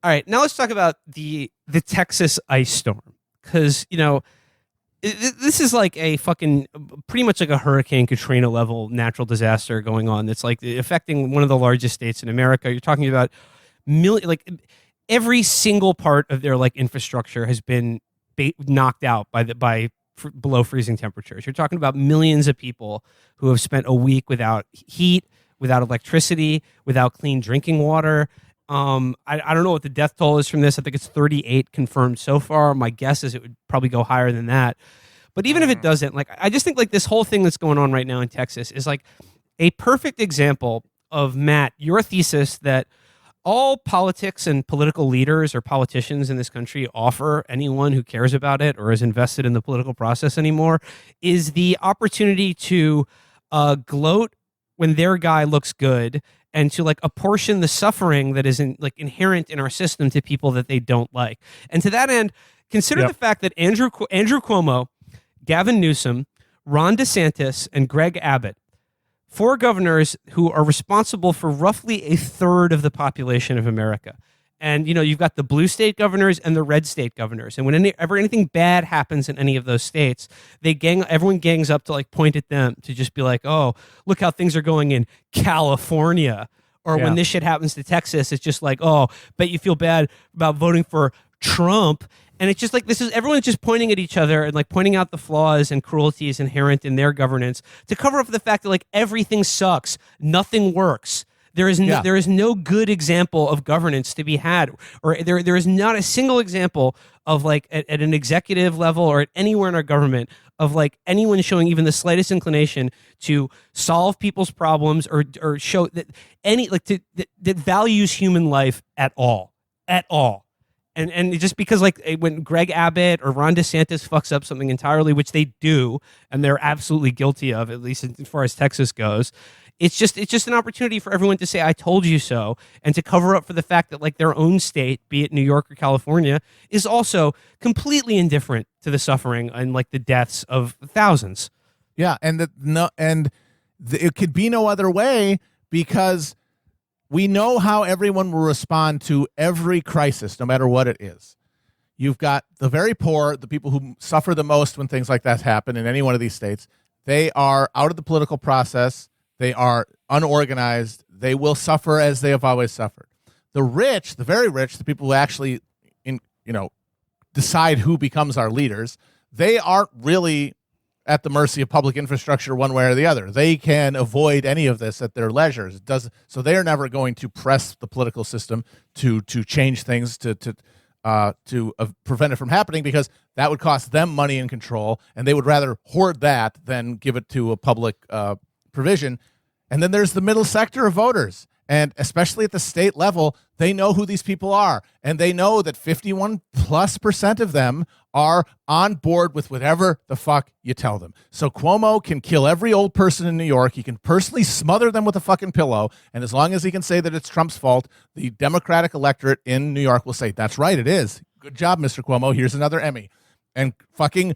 All right, now let's talk about the Texas ice storm, because this is like a fucking pretty much like a Hurricane Katrina level natural disaster going on. That's like affecting one of the largest states in America. You're talking about like every single part of their like infrastructure has been knocked out by below freezing temperatures. You're talking about millions of people who have spent a week without heat, without electricity, without clean drinking water. I don't know what the death toll is from this. I think it's 38 confirmed so far. My guess is it would probably go higher than that. But even if it doesn't, like, I just think like this whole thing that's going on right now in Texas is like a perfect example of, Matt, your thesis that all politics and political leaders or politicians in this country offer anyone who cares about it or is invested in the political process anymore is the opportunity to gloat when their guy looks good, and to like apportion the suffering that is inherent in our system to people that they don't like. And to that end, consider the fact that Andrew Cuomo, Gavin Newsom, Ron DeSantis, and Greg Abbott, 4 governors who are responsible for roughly a third of the population of America. And, you've got the blue state governors and the red state governors. And whenever anything bad happens in any of those states, everyone gangs up to like point at them to just be like, oh, look how things are going in California. Or when this shit happens to Texas, it's just like, oh, bet you feel bad about voting for Trump. And it's just like, everyone's just pointing at each other and like pointing out the flaws and cruelties inherent in their governance to cover up the fact that like everything sucks. Nothing works. There is no good example of governance to be had, or there is not a single example of like at an executive level or at anywhere in our government of like anyone showing even the slightest inclination to solve people's problems or show that that values human life at all. And just because like when Greg Abbott or Ron DeSantis fucks up something entirely, which they do, and they're absolutely guilty of, at least as far as Texas goes, it's just an opportunity for everyone to say, I told you so, and to cover up for the fact that like their own state, be it New York or California, is also completely indifferent to the suffering and like the deaths of thousands. Yeah, it could be no other way, because we know how everyone will respond to every crisis, no matter what it is. You've got the very poor, the people who suffer the most when things like that happen in any one of these states. They are out of the political process. They are unorganized. They will suffer as they have always suffered. The rich, the very rich, the people who actually, decide who becomes our leaders, they aren't really at the mercy of public infrastructure one way or the other. They can avoid any of this at their leisure. So they are never going to press the political system to change things to prevent it from happening, because that would cost them money and control, and they would rather hoard that than give it to a public provision. And then there's the middle sector of voters. And especially at the state level, they know who these people are. And they know that 51+% of them are on board with whatever the fuck you tell them. So Cuomo can kill every old person in New York. He can personally smother them with a fucking pillow. And as long as he can say that it's Trump's fault, the Democratic electorate in New York will say, that's right, it is. Good job, Mr. Cuomo. Here's another Emmy. And fucking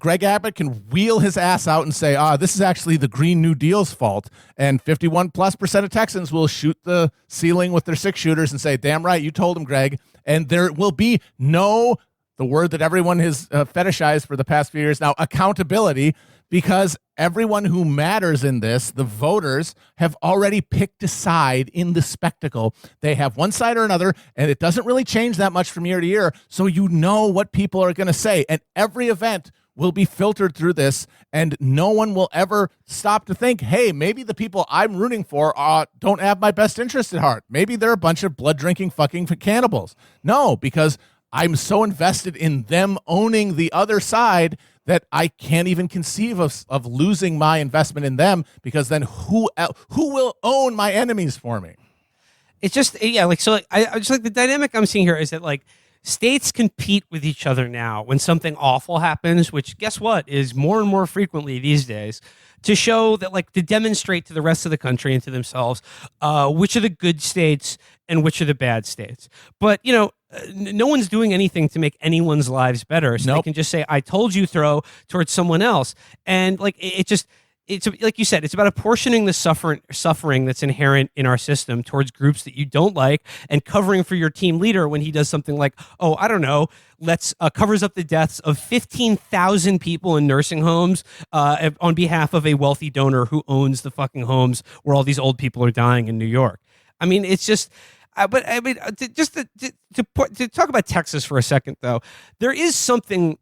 Greg Abbott can wheel his ass out and say, this is actually the Green New Deal's fault. And 51+% of Texans will shoot the ceiling with their 6-shooters and say, damn right, you told him, Greg. And there will be the word that everyone has fetishized for the past few years now, accountability, because everyone who matters in this, the voters, have already picked a side in the spectacle. They have one side or another, and it doesn't really change that much from year to year. So you know what people are going to say. And every event will be filtered through this, and no one will ever stop to think, hey, maybe the people I'm rooting for don't have my best interest at heart. Maybe they're a bunch of blood-drinking fucking cannibals. No, because I'm so invested in them owning the other side that I can't even conceive of losing my investment in them, because then who will own my enemies for me? It's just, I just like the dynamic I'm seeing here is that like states compete with each other now when something awful happens, which guess what is more and more frequently these days, to show that like to demonstrate to the rest of the country and to themselves which are the good states and which are the bad states. But no one's doing anything to make anyone's lives better, so They can just say, I told you, throw towards someone else. And like it it's like you said, it's about apportioning the suffering that's inherent in our system towards groups that you don't like, and covering for your team leader when he does something like, oh, I don't know, let's covers up the deaths of 15,000 people in nursing homes on behalf of a wealthy donor who owns the fucking homes where all these old people are dying in New York. I mean, it's just. But I mean, to talk about Texas for a second, though, there is something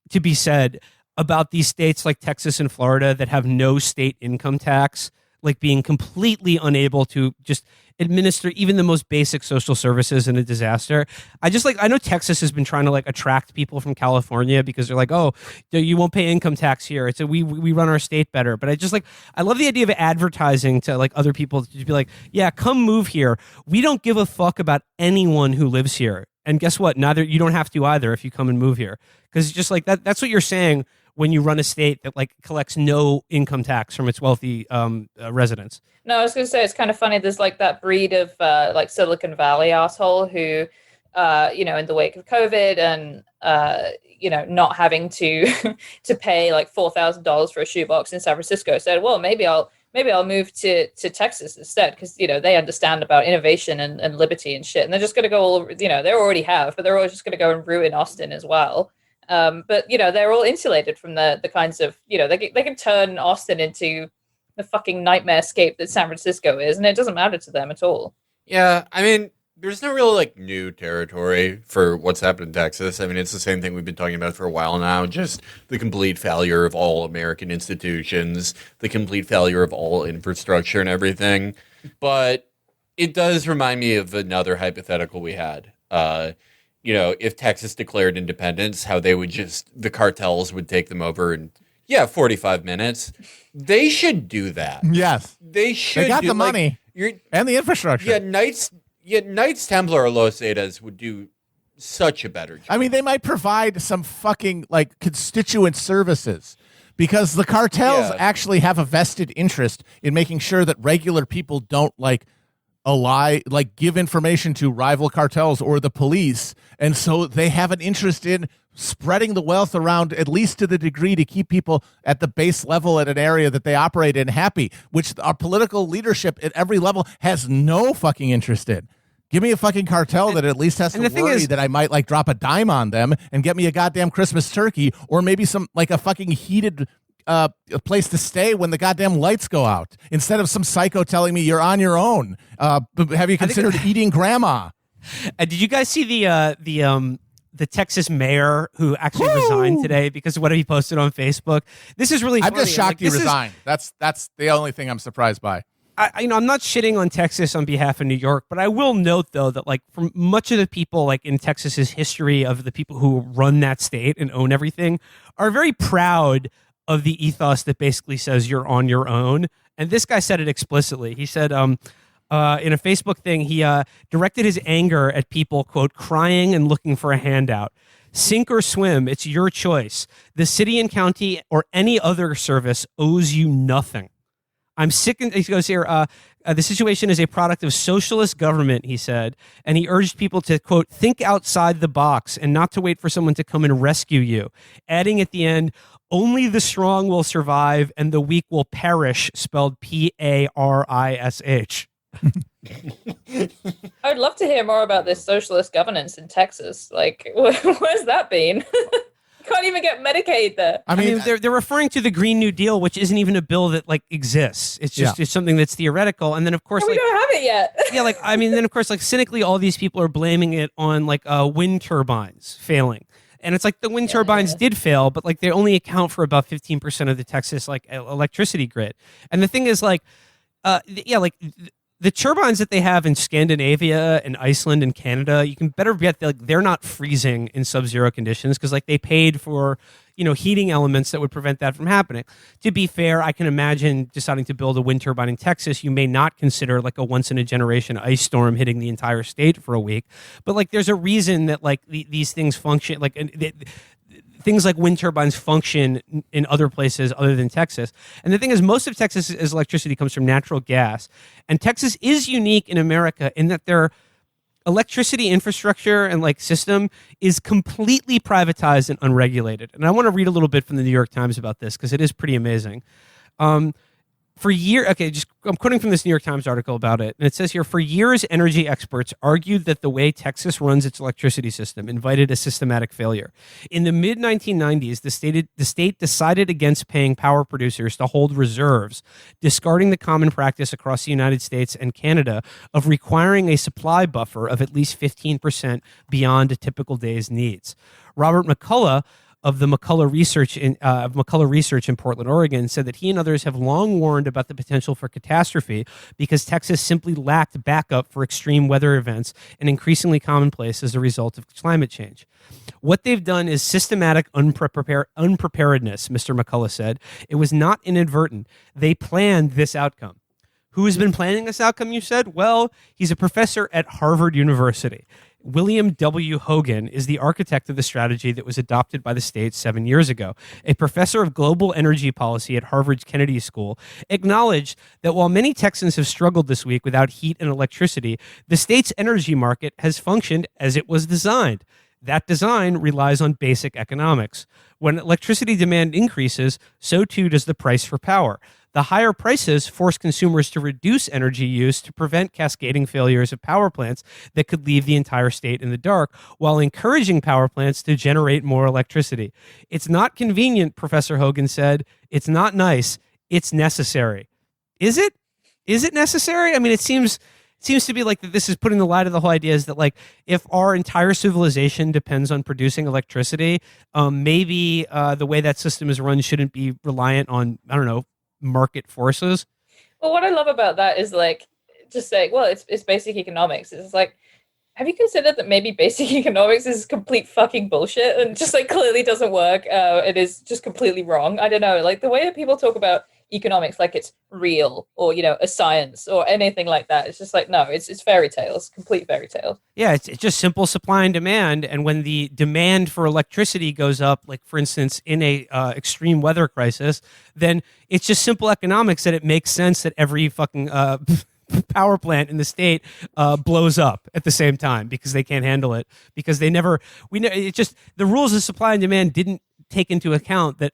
to be said about these states like Texas and Florida that have no state income tax, like being completely unable to just administer even the most basic social services in a disaster. I know Texas has been trying to like attract people from California because they're like, oh, you won't pay income tax here. It's we run our state better. But I love the idea of advertising to like other people to be like, yeah, come move here. We don't give a fuck about anyone who lives here. And guess what? You don't have to either if you come and move here. Because just like that's what you're saying when you run a state that like collects no income tax from its wealthy residents. No, I was going to say, it's kind of funny. There's like that breed of like Silicon Valley asshole who, in the wake of COVID and, not having to pay like $4,000 for a shoebox in San Francisco said, well, maybe I'll move to Texas instead, because, they understand about innovation and liberty and shit. And they're just going to go all, they already have, but they're always just going to go and ruin Austin as well. But, they're all insulated from the kinds of, they can turn Austin into the fucking nightmare scape that San Francisco is, and it doesn't matter to them at all. Yeah, I mean, there's no real, like, new territory for what's happened in Texas. I mean, it's the same thing we've been talking about for a while now, just the complete failure of all American institutions, the complete failure of all infrastructure and everything. But it does remind me of another hypothetical we had. If Texas declared independence, how the cartels would take them over in 45 minutes. They should do that. Yes. They should. They got the money and the infrastructure. Knights Templar or Los Zetas would do such a better job. I mean, they might provide some fucking like constituent services, because the cartels actually have a vested interest in making sure that regular people don't give information to rival cartels or the police. And so they have an interest in spreading the wealth around, at least to the degree to keep people at the base level at an area that they operate in happy, which our political leadership at every level has no fucking interest in. Give me a fucking cartel that at least has to worry that I might like drop a dime on them and get me a goddamn Christmas turkey, or maybe some like a fucking heated a place to stay when the goddamn lights go out, instead of some psycho telling me you're on your own. Have you considered eating grandma? Did you guys see the Texas mayor who actually resigned today because of what he posted on Facebook? This is really funny. I'm just shocked he resigned. That's the only thing I'm surprised by. I'm not shitting on Texas on behalf of New York, but I will note, though, that like for much of the people like in Texas's history of the people who run that state and own everything are very proud of the ethos that basically says you're on your own. And this guy said it explicitly. He said in a Facebook thing, he directed his anger at people, quote, crying and looking for a handout. Sink or swim, it's your choice. The city and county or any other service owes you nothing. I'm sick. He goes here, the situation is a product of socialist government, he said, and he urged people to, quote, think outside the box and not to wait for someone to come and rescue you. Adding at the end, only the strong will survive and the weak will perish, spelled Parish. I'd love to hear more about this socialist governance in Texas. Like, where's that been? Can't even get Medicaid there. I mean, they're referring to the Green New Deal, which isn't even a bill that like exists. It's just it's something that's theoretical. And then of course, we don't have it yet. Then of course, like cynically, all these people are blaming it on like wind turbines failing. And it's like the wind turbines did fail, but like they only account for about 15% of the Texas like electricity grid. And the thing is the turbines that they have in Scandinavia and Iceland and Canada, you can better bet that they're not freezing in sub-zero conditions because like they paid for, heating elements that would prevent that from happening. To be fair, I can imagine deciding to build a wind turbine in Texas, you may not consider like a once in a generation ice storm hitting the entire state for a week. But like there's a reason that like these things function, like things like wind turbines function in other places other than Texas. And the thing is, most of Texas's electricity comes from natural gas. And Texas is unique in America in that their electricity infrastructure and like system is completely privatized and unregulated. And I want to read a little bit from the New York Times about this because it is pretty amazing. For years, okay, I'm quoting from this New York Times article about it, and it says here, for years, energy experts argued that the way Texas runs its electricity system invited a systematic failure. In the mid-1990s, the state decided against paying power producers to hold reserves, discarding the common practice across the United States and Canada of requiring a supply buffer of at least 15% beyond a typical day's needs. Robert McCullough of the McCullough Research in Portland, Oregon, said that he and others have long warned about the potential for catastrophe because Texas simply lacked backup for extreme weather events and increasingly commonplace as a result of climate change. What they've done is systematic unpreparedness, Mr. McCullough said. It was not inadvertent. They planned this outcome. Who has been planning this outcome, you said? Well, he's a professor at Harvard University. William W. Hogan is the architect of the strategy that was adopted by the state 7 years ago. A professor of global energy policy at Harvard's Kennedy School acknowledged that while many Texans have struggled this week without heat and electricity, the state's energy market has functioned as it was designed. That design relies on basic economics. When electricity demand increases, so too does the price for power. The higher prices force consumers to reduce energy use to prevent cascading failures of power plants that could leave the entire state in the dark, while encouraging power plants to generate more electricity. It's not convenient, Professor Hogan said. It's not nice. It's necessary. Is it? Is it necessary? I mean, it seems to be like that this is putting the lie to the whole idea is that, like, if our entire civilization depends on producing electricity, maybe the way that system is run shouldn't be reliant on, I don't know, market forces. Well, what I love about that is, like, just saying, well, it's basic economics. It's like, have you considered that maybe basic economics is complete fucking bullshit and just, like, clearly doesn't work? It is just completely wrong. I don't know, like, the way that people talk about economics like it's real or, you know, a science or anything like that, it's just like, no, it's fairy tales, complete fairy tales. Yeah, it's just simple supply and demand, and when the demand for electricity goes up, like for instance in a extreme weather crisis, then it's just simple economics that it makes sense that every fucking power plant in the state blows up at the same time because they can't handle it, because it's just the rules of supply and demand didn't take into account that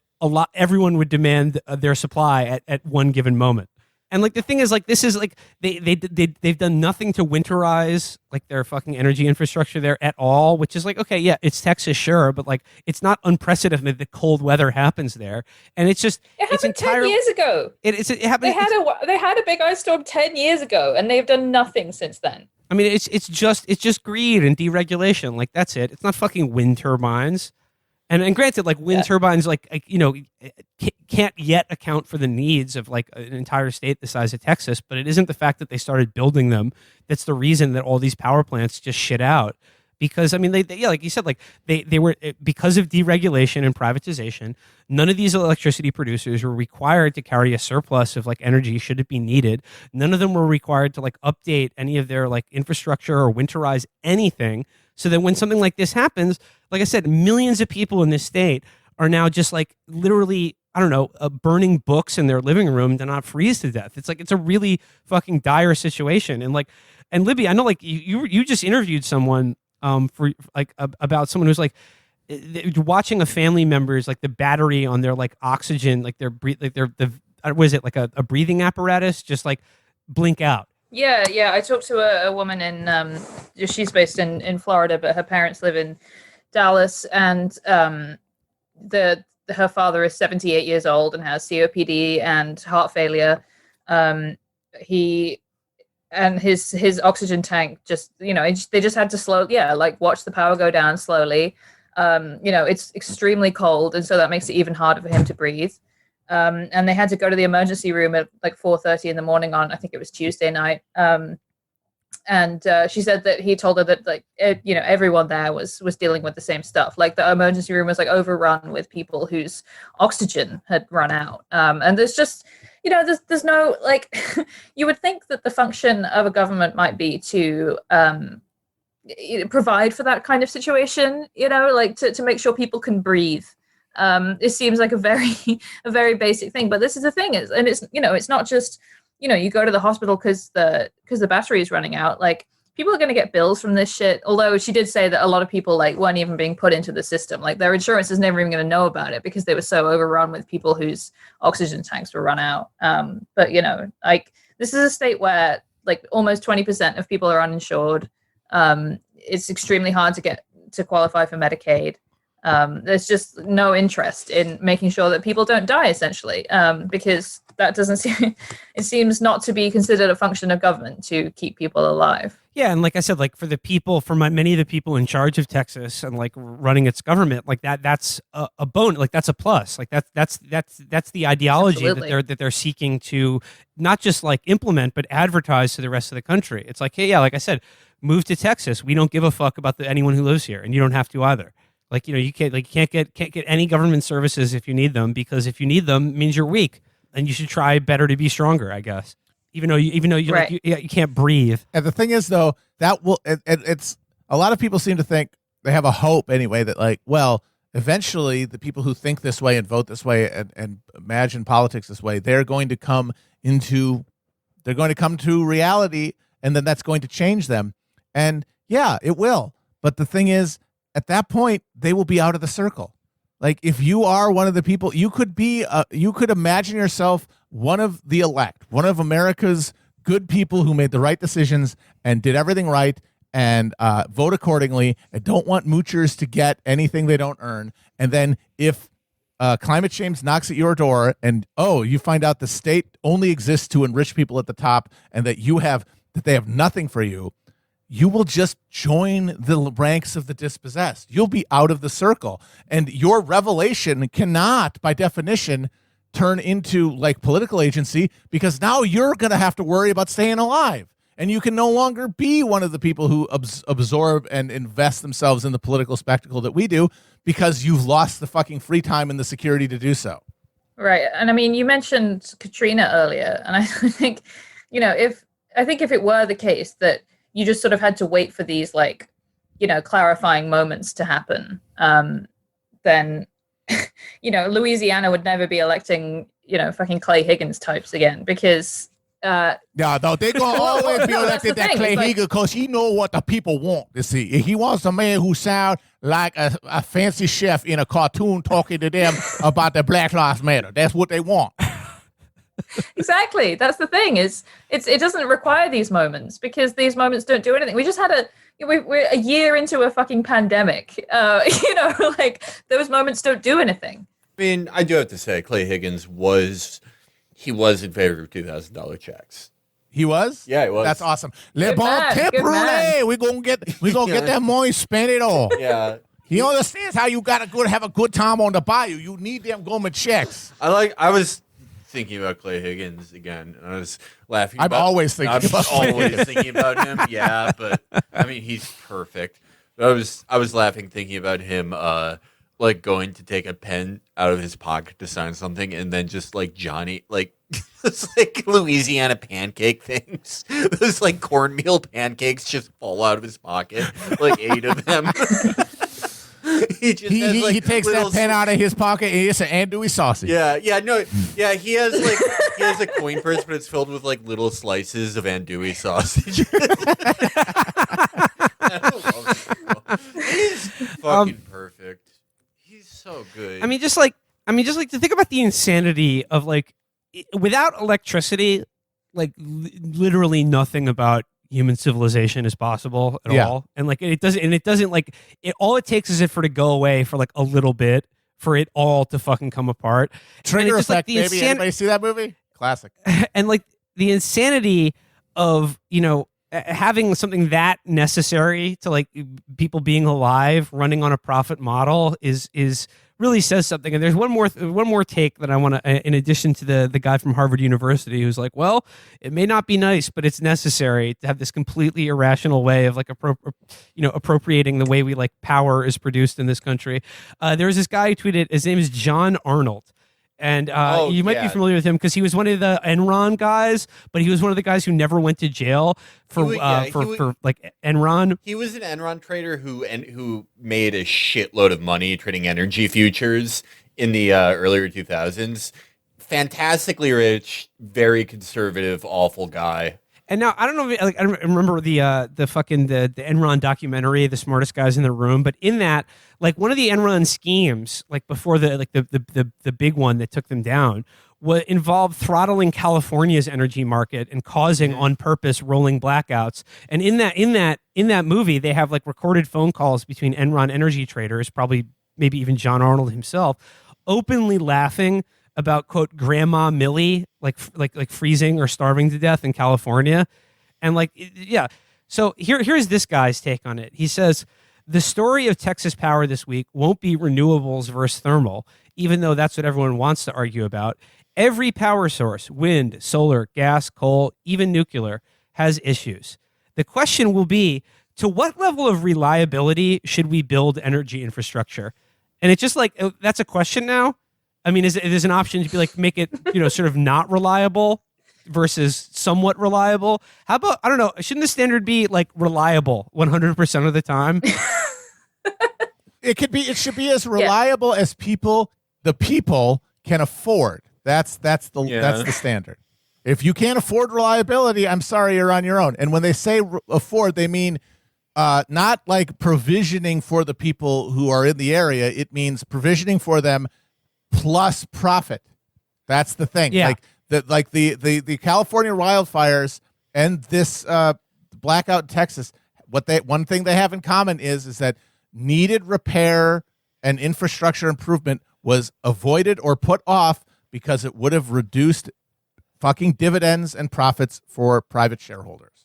everyone would demand their supply at one given moment. And like the thing is, like, this is like they've done nothing to winterize like their fucking energy infrastructure there at all, which is like, okay, yeah, it's Texas, sure, but like it's not unprecedented that cold weather happens there, and it's just it happened 10 years ago. It happened. They had a big ice storm 10 years ago, and they've done nothing since then. I mean, it's just greed and deregulation. Like, that's it. It's not fucking wind turbines. And granted, like wind turbines, like you know, can't yet account for the needs of like an entire state the size of Texas. But it isn't the fact that they started building them that's the reason that all these power plants just shit out. Because I mean, they like you said, like they were, because of deregulation and privatization, none of these electricity producers were required to carry a surplus of like energy should it be needed. None of them were required to like update any of their like infrastructure or winterize anything. So that when something like this happens, like I said, millions of people in this state are now just like literally, I don't know, burning books in their living room to not freeze to death. It's like, it's a really fucking dire situation. And like, and Libby, I know like you just interviewed someone for like about someone who's like watching a family member's like the battery on their like oxygen, like what is it, like a breathing apparatus just like blink out. Yeah. I talked to a woman in, she's based in Florida, but her parents live in Dallas, and her father is 78 years old and has COPD and heart failure. His oxygen tank just, you know, they just had to watch the power go down slowly. You know, it's extremely cold, and so that makes it even harder for him to breathe. And they had to go to the emergency room at like 4:30 in the morning on, I think it was Tuesday night. And she said that he told her that like, you know, everyone there was dealing with the same stuff. Like the emergency room was like overrun with people whose oxygen had run out. And there's just, you know, there's no, like, you would think that the function of a government might be to provide for that kind of situation, you know, like to make sure people can breathe. It seems like a very basic thing, but this is the thing and it's, you know, it's not just, you know, you go to the hospital because the battery is running out. Like people are going to get bills from this shit. Although she did say that a lot of people like weren't even being put into the system. Like their insurance is never even going to know about it because they were so overrun with people whose oxygen tanks were run out. But like this is a state where like almost 20% of people are uninsured. It's extremely hard to qualify for Medicaid. There's just no interest in making sure that people don't die, essentially, because that doesn't seem, it seems not to be considered a function of government to keep people alive. Yeah, and like I said, like for the people, many of the people in charge of Texas and like running its government, like that's a bone, like that's a plus, like that's the ideology that they're seeking to not just like implement but advertise to the rest of the country. It's like, hey, yeah, like I said, move to Texas. We don't give a fuck about anyone who lives here, and you don't have to either. Like you can't get any government services if you need them, because if you need them it means you're weak, and you should try better to be stronger, I guess. Even though you right. you can't breathe. And the thing is, though, that will it's a lot of people seem to think they have a hope anyway that like, well, eventually the people who think this way and vote this way and imagine politics this way, they're going to come to reality, and then that's going to change them. And yeah, it will. But the thing is, at that point, they will be out of the circle. Like if you are one of the people, you could imagine yourself one of the elect, one of America's good people who made the right decisions and did everything right and vote accordingly and don't want moochers to get anything they don't earn. And then if climate change knocks at your door and, you find out the state only exists to enrich people at the top and that they have nothing for you, you will just join the ranks of the dispossessed. You'll be out of the circle. And your revelation cannot, by definition, turn into like political agency, because now you're going to have to worry about staying alive. And you can no longer be one of the people who absorb and invest themselves in the political spectacle that we do, because you've lost the fucking free time and the security to do so. Right. And I mean, you mentioned Katrina earlier. And I think, if it were the case that you just sort of had to wait for these like, clarifying moments to happen, then, Louisiana would never be electing, fucking Clay Higgins types again, because no, they're gonna always be elected that Clay Higgins, because he know what the people want to see. He wants a man who sound like a fancy chef in a cartoon talking to them about the Black Lives Matter. That's what they want. Exactly. That's the thing, is it doesn't require these moments, because these moments don't do anything. We just had we're a year into a fucking pandemic. Like those moments don't do anything. I mean, I do have to say, Clay Higgins was in favor of $2,000 checks. He was? Yeah, he was. That's awesome. Le bon temporary. We're gonna get that money, spend it all. Yeah. He understands how you gotta go to have a good time on the bayou. You need them government checks. I was thinking about Clay Higgins again, and I was laughing. I'm always thinking about him. Yeah, but I mean, he's perfect. But I was laughing thinking about him, like going to take a pen out of his pocket to sign something, and then just like Johnny, like those like Louisiana pancake things, those like cornmeal pancakes just fall out of his pocket, like 8 of them. He takes that pen out of his pocket and it's an andouille sausage. He has a coin purse, but it's filled with like little slices of andouille sausage. He's fucking perfect. He's so good. I mean, just like to think about the insanity of like, without electricity, like literally nothing about human civilization is possible at all. And like it doesn't like it, all it takes is it for to go away for like a little bit for it all to fucking come apart. Trigger just, effect, like, baby. Anybody see that movie? Classic. And like the insanity of, having something that necessary to like people being alive running on a profit model is really says something. And there's one more take that I want to, in addition to the guy from Harvard University who's like, well, it may not be nice, but it's necessary to have this completely irrational way of like appropriating the way we like power is produced in this country. There was this guy who tweeted, his name is John Arnold. And you might be familiar with him because he was one of the Enron guys, but he was one of the guys who never went to jail for like Enron. He was an Enron trader who made a shitload of money trading energy futures in the earlier 2000s. Fantastically rich, very conservative, awful guy. And now I don't know, like I remember the Enron documentary, The Smartest Guys in the Room, but in that, like one of the Enron schemes, like before the big one that took them down, involved throttling California's energy market and causing on purpose rolling blackouts. And in that movie, they have like recorded phone calls between Enron energy traders, probably maybe even John Arnold himself, openly laughing about, quote, Grandma Millie, like freezing or starving to death in California. And like, yeah. So here's this guy's take on it. He says, the story of Texas Power this week won't be renewables versus thermal, even though that's what everyone wants to argue about. Every power source, wind, solar, gas, coal, even nuclear, has issues. The question will be, to what level of reliability should we build energy infrastructure? And it's just like, that's a question now. I mean, is an option to be like, make it, sort of not reliable versus somewhat reliable? How about, I don't know, shouldn't the standard be like reliable 100% of the time? It should be as reliable as the people can afford. That's the standard. If you can't afford reliability, I'm sorry, you're on your own. And when they say afford, they mean not like provisioning for the people who are in the area. It means provisioning for them plus profit. That's the thing. Yeah. The California wildfires and this blackout in Texas, one thing they have in common is that needed repair and infrastructure improvement was avoided or put off because it would have reduced fucking dividends and profits for private shareholders.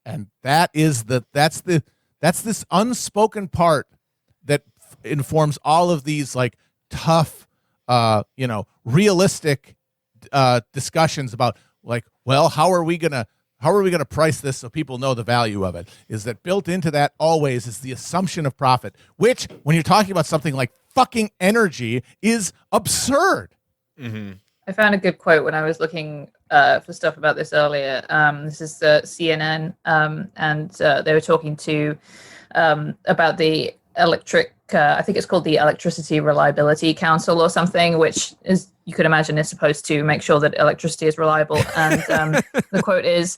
And that's this unspoken part that informs all of these like tough realistic discussions about like, well, how are we gonna price this so people know the value of it? Is that built into that always is the assumption of profit, which when you're talking about something like fucking energy is absurd. Mm-hmm. I found a good quote when I was looking for stuff about this earlier. This is CNN, and they were talking to about the electric. I think it's called the Electricity Reliability Council or something, which is, you could imagine, is supposed to make sure that electricity is reliable. And the quote is,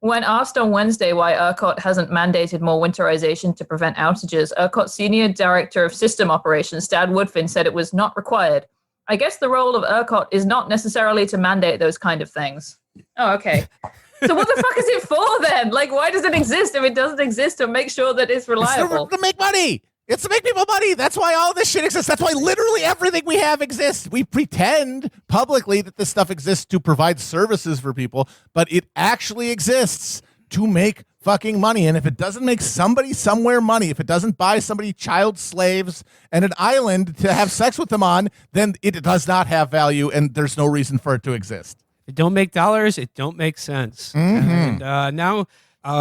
when asked on Wednesday why ERCOT hasn't mandated more winterization to prevent outages, ERCOT Senior Director of System Operations, Dad Woodfin, said it was not required. I guess the role of ERCOT is not necessarily to mandate those kind of things. Oh, okay. So what the fuck is it for then? Like, why does it exist if it doesn't exist to make sure that it's reliable? It's to make money. It's to make people money. That's why all this shit exists. That's why literally everything we have exists. We pretend publicly that this stuff exists to provide services for people, but it actually exists to make fucking money. And if it doesn't make somebody somewhere money, if it doesn't buy somebody child slaves and an island to have sex with them on, then it does not have value and there's no reason for it to exist. It don't make dollars. It don't make sense. Mm-hmm. And now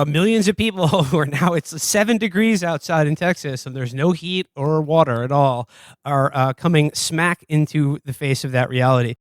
millions of people who are now, it's 7 degrees outside in Texas and there's no heat or water at all, are coming smack into the face of that reality.